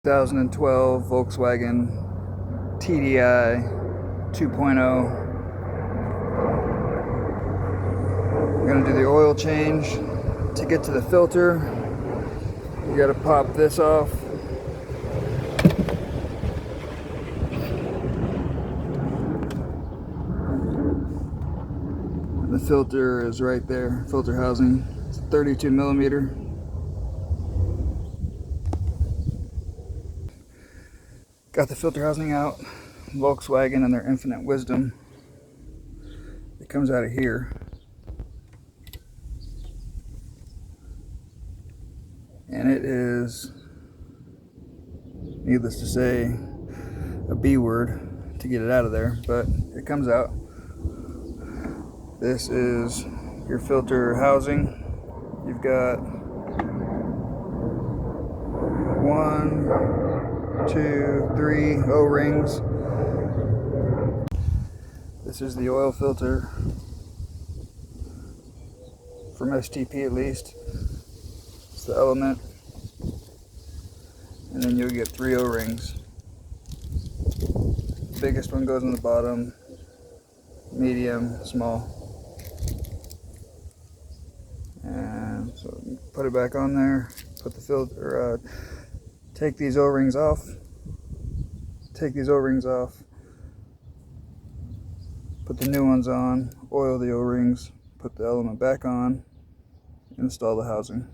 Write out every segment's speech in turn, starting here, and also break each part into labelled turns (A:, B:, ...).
A: 2012 Volkswagen TDI 2.0. I'm going to do the oil change. To get to the filter, you got to pop this off. The filter is right there, filter housing. It's 32 millimeter. Got the filter housing out. Volkswagen and their infinite wisdom. It comes out of here. And it is, needless to say, a B word to get it out of there, but it comes out. This is your filter housing. You've got 1, 2, 3 O-rings. This is the oil filter from STP, at least. It's the element, and then you'll get 3 O-rings. The biggest one goes on the bottom, medium, small. And so you put it back on there, put the filter, take these O-rings off, put the new ones on, oil the O-rings, put the element back on, install the housing.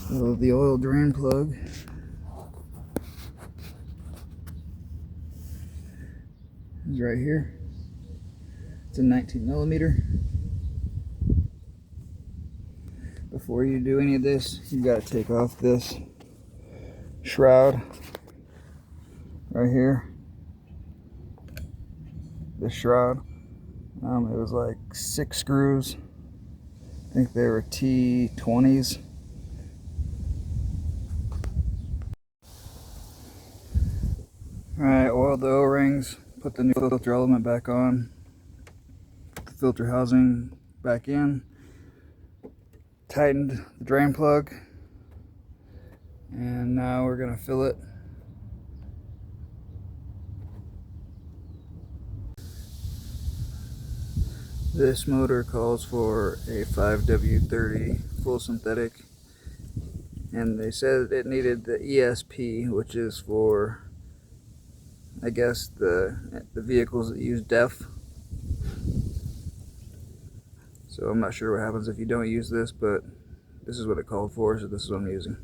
A: So the oil drain plug is right here. It's a 19 millimeter. Before you do any of this, you got to take off this shroud right here. This shroud. It was like 6 screws. I think they were T20s. Alright, oil the O-rings, put the new filter element back on, put the filter housing back in, tightened the drain plug, and now we're going to fill it. This motor calls for a 5W30 full synthetic, and they said it needed the ESP, which is for, I guess, the vehicles that use DEF. So I'm not sure what happens if you don't use this, but this is what it called for, so this is what I'm using.